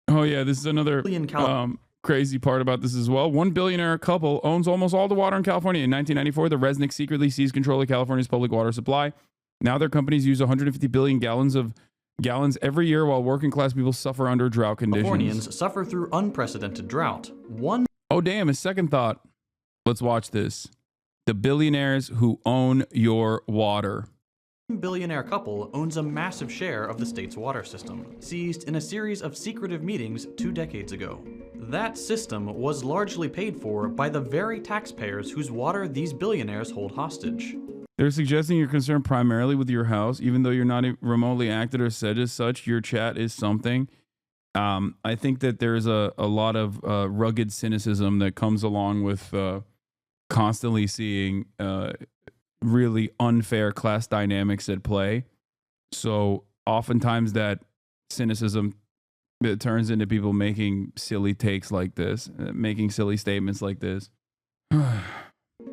Oh yeah, this is another In California. crazy part about this as well. One billionaire couple owns almost all the water in California. In 1994, the Resnick secretly seized control of California's public water supply. Now their companies use 150 billion gallons every year, while working class people suffer under drought conditions. Californians suffer through unprecedented drought. Oh damn! A second thought. Let's watch this. The billionaires who own your water. Billionaire couple owns a massive share of the state's water system, seized in a series of secretive meetings 2 decades ago. That system was largely paid for by the very taxpayers whose water these billionaires hold hostage. They're suggesting you're concerned primarily with your house, even though you're not remotely acted or said as such. Your chat is something. I think that there's a lot of rugged cynicism that comes along with constantly seeing really unfair class dynamics at play. So oftentimes that cynicism, it turns into people making silly takes like this, making silly statements like this.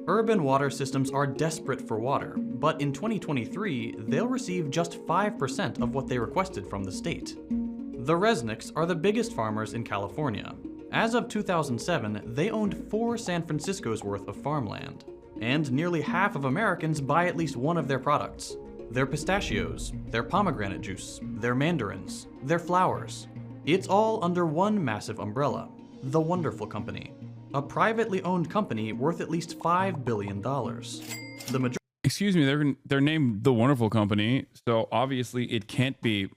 Urban water systems are desperate for water, but in 2023, they'll receive just 5% of what they requested from the state. The Resnicks are the biggest farmers in California. As of 2007, they owned 4 San Francisco's worth of farmland. And nearly half of Americans buy at least one of their products. Their pistachios, their pomegranate juice, their mandarins, their flowers. It's all under one massive umbrella, the Wonderful Company, a privately owned company worth at least $5 billion. Excuse me, they're named the Wonderful Company, so obviously it can't be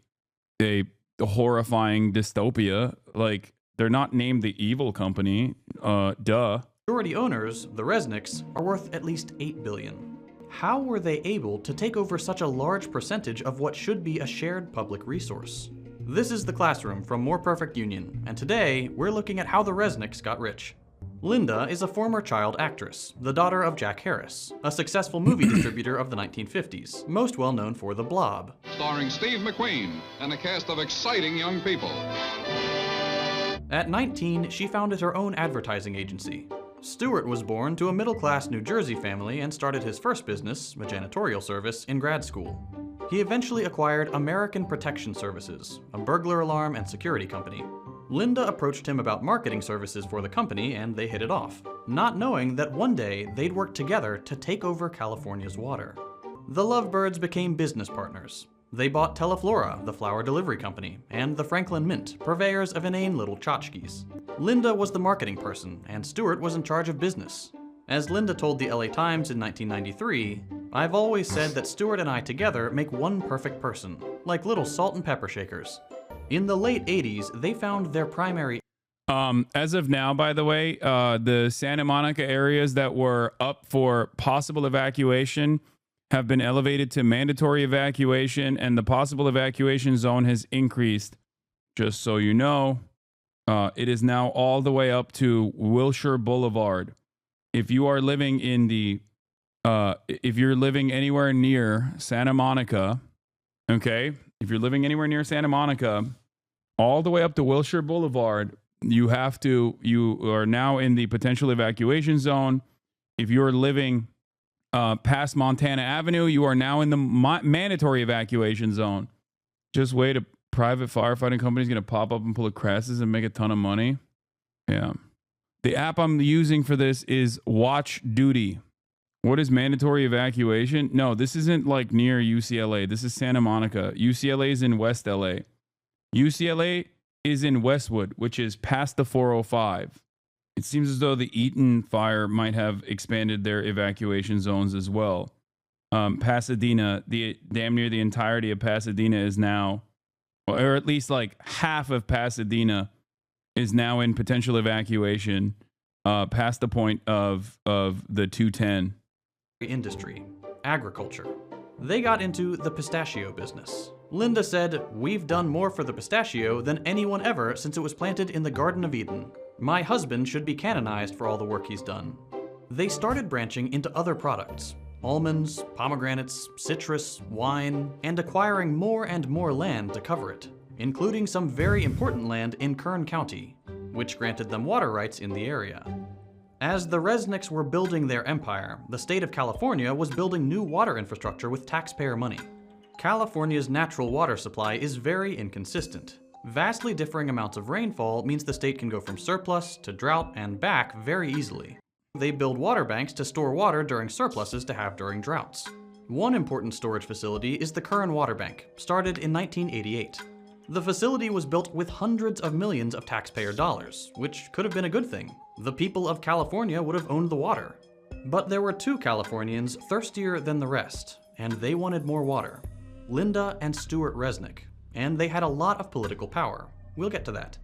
a horrifying dystopia. Like, they're not named the Evil Company. Duh. Majority owners, the Resnicks, are worth at least $8 billion. How were they able to take over such a large percentage of what should be a shared public resource? This is The Classroom from More Perfect Union, and today we're looking at how the Resnicks got rich. Linda is a former child actress, the daughter of Jack Harris, a successful movie distributor of the 1950s, most well known for The Blob. Starring Steve McQueen and a cast of exciting young people. At 19, she founded her own advertising agency. Stewart was born to a middle-class New Jersey family and started his first business, a janitorial service, in grad school. He eventually acquired American Protection Services, a burglar alarm and security company. Linda approached him about marketing services for the company, and they hit it off, not knowing that one day they'd work together to take over California's water. The lovebirds became business partners. They bought Teleflora, the flower delivery company, and the Franklin Mint, purveyors of inane little tchotchkes. Linda was the marketing person, and Stewart was in charge of business. As Linda told the LA Times in 1993, "I've always said that Stewart and I together make one perfect person, like little salt and pepper shakers." In the late 80s, they found their primary... As of now, by the way, the Santa Monica areas that were up for possible evacuation have been elevated to mandatory evacuation, and the possible evacuation zone has increased. Just so you know, it is now all the way up to Wilshire Boulevard. If you are living in the, if you're living anywhere near Santa Monica, okay, if you're living anywhere near Santa Monica, all the way up to Wilshire Boulevard, you are now in the potential evacuation zone. If you're living past Montana Avenue, you are now in the mandatory evacuation zone. Just wait, a private firefighting company is going to pop up and pull a crisis and make a ton of money. Yeah. The app I'm using for this is Watch Duty. What is mandatory evacuation? No, this isn't like near UCLA. This is Santa Monica. UCLA is in West LA. UCLA is in Westwood, which is past the 405. It seems as though the Eaton fire might have expanded their evacuation zones as well. Pasadena, damn near the entirety of Pasadena is now, or at least like half of Pasadena is now in potential evacuation, past the point of the 210. Industry, agriculture. They got into the pistachio business. Linda said, "We've done more for the pistachio than anyone ever since it was planted in the Garden of Eden. My husband should be canonized for all the work he's done." They started branching into other products, almonds, pomegranates, citrus, wine, and acquiring more and more land to cover it, including some very important land in Kern County, which granted them water rights in the area. As the Resnicks were building their empire, the state of California was building new water infrastructure with taxpayer money. California's natural water supply is very inconsistent. Vastly differing amounts of rainfall means the state can go from surplus to drought and back very easily. They build water banks to store water during surpluses to have during droughts. One important storage facility is the Kern Water Bank, started in 1988. The facility was built with hundreds of millions of taxpayer dollars, which could have been a good thing. The people of California would have owned the water. But there were two Californians thirstier than the rest, and they wanted more water. Linda and Stuart Resnick, and they had a lot of political power. We'll get to that.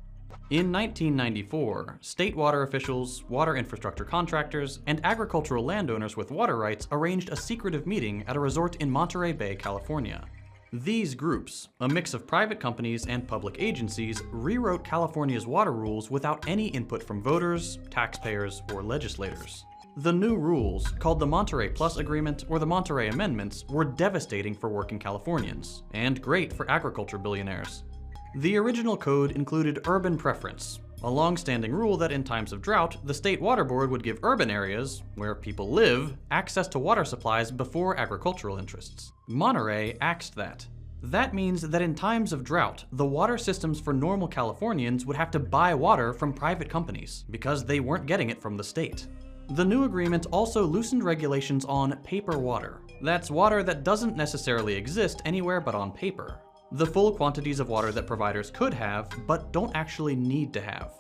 In 1994, state water officials, water infrastructure contractors, and agricultural landowners with water rights arranged a secretive meeting at a resort in Monterey Bay, California. These groups, a mix of private companies and public agencies, rewrote California's water rules without any input from voters, taxpayers, or legislators. The new rules, called the Monterey Plus Agreement or the Monterey Amendments, were devastating for working Californians, and great for agriculture billionaires. The original code included urban preference, a long-standing rule that in times of drought, the state water board would give urban areas, where people live, access to water supplies before agricultural interests. Monterey axed that. That means that in times of drought, the water systems for normal Californians would have to buy water from private companies, because they weren't getting it from the state. The new agreement also loosened regulations on paper water. That's water that doesn't necessarily exist anywhere but on paper. The full quantities of water that providers could have, but don't actually need to have.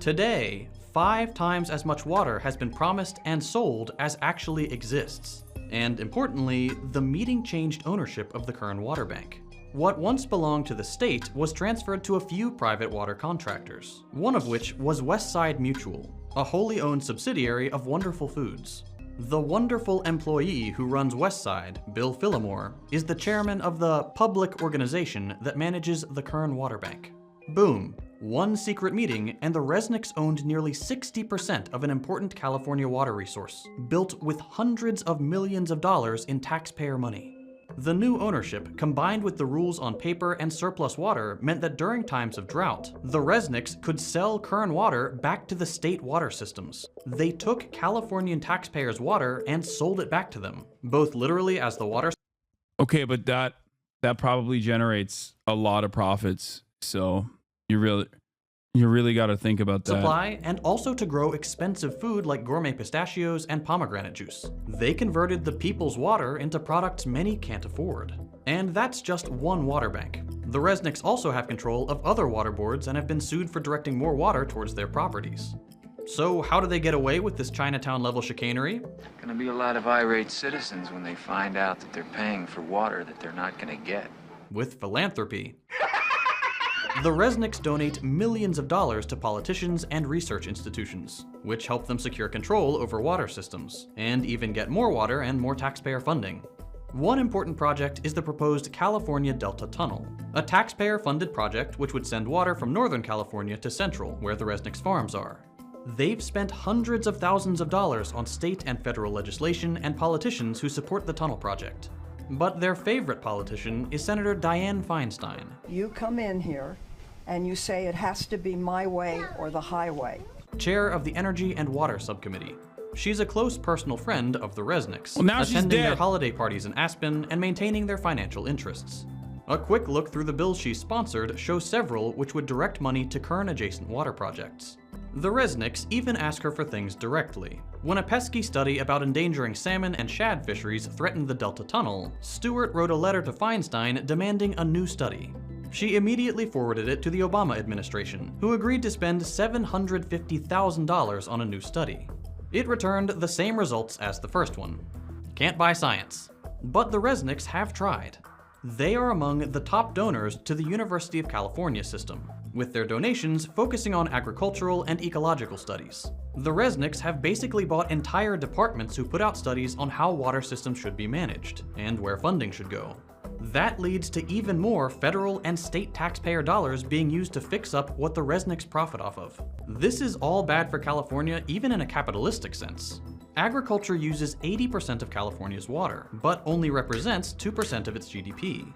Today, 5 times as much water has been promised and sold as actually exists. And importantly, the meeting changed ownership of the Kern Water Bank. What once belonged to the state was transferred to a few private water contractors, one of which was Westside Mutual, a wholly owned subsidiary of Wonderful Foods. The wonderful employee who runs Westside, Bill Phillimore, is the chairman of the public organization that manages the Kern Water Bank. Boom. One secret meeting, and the Resnicks owned nearly 60% of an important California water resource, built with hundreds of millions of dollars in taxpayer money. The new ownership, combined with the rules on paper and surplus water, meant that during times of drought, the Resnicks could sell Kern water back to the state water systems. They took Californian taxpayers' water and sold it back to them, both literally as the water. Okay, but that probably generates a lot of profits. So you really got to think about that. Supply, and also to grow expensive food like gourmet pistachios and pomegranate juice. They converted the people's water into products many can't afford. And that's just one water bank. The Resnicks also have control of other water boards and have been sued for directing more water towards their properties. So how do they get away with this Chinatown-level chicanery? Gonna be a lot of irate citizens when they find out that they're paying for water that they're not gonna get. With philanthropy. The Resnicks donate millions of dollars to politicians and research institutions, which help them secure control over water systems, and even get more water and more taxpayer funding. One important project is the proposed California Delta Tunnel, a taxpayer-funded project which would send water from Northern California to Central, where the Resnicks farms are. They've spent hundreds of thousands of dollars on state and federal legislation and politicians who support the tunnel project. But their favorite politician is Senator Dianne Feinstein. You come in here and you say it has to be my way or the highway. Chair of the Energy and Water Subcommittee. She's a close personal friend of the Resnicks, Well, now she's attending dead. their holiday parties in Aspen and maintaining their financial interests. A quick look through the bills she's sponsored shows several which would direct money to Kern-adjacent water projects. The Resnicks even ask her for things directly. When a pesky study about endangering salmon and shad fisheries threatened the Delta Tunnel, Stewart wrote a letter to Feinstein demanding a new study. She immediately forwarded it to the Obama administration, who agreed to spend $750,000 on a new study. It returned the same results as the first one. Can't buy science. But the Resnicks have tried. They are among the top donors to the University of California system, with their donations focusing on agricultural and ecological studies. The Resnicks have basically bought entire departments who put out studies on how water systems should be managed, and where funding should go. That leads to even more federal and state taxpayer dollars being used to fix up what the Resnicks profit off of. This is all bad for California, even in a capitalistic sense. Agriculture uses 80% of California's water, but only represents 2% of its GDP.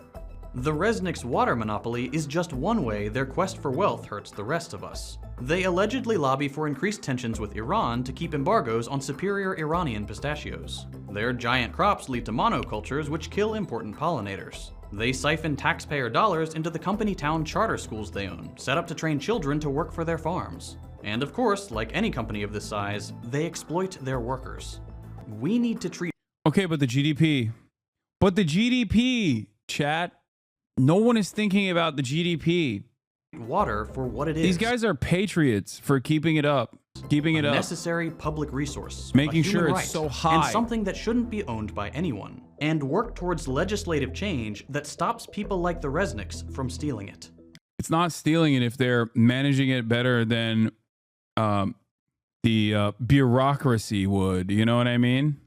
The Resnicks' water monopoly is just one way their quest for wealth hurts the rest of us. They allegedly lobby for increased tensions with Iran to keep embargoes on superior Iranian pistachios. Their giant crops lead to monocultures which kill important pollinators. They siphon taxpayer dollars into the company town charter schools they own, set up to train children to work for their farms. And of course, like any company of this size, they exploit their workers. We need to treat... Okay, but the GDP. But the GDP, chat. No one is thinking about the GDP. water for what it is. These guys are patriots for keeping it up. Keeping it up. Necessary public resource. Making a human sure it's right, so high. And something that shouldn't be owned by anyone. And work towards legislative change that stops people like the Resnicks from stealing it. It's not stealing it if they're managing it better than the bureaucracy would. You know what I mean?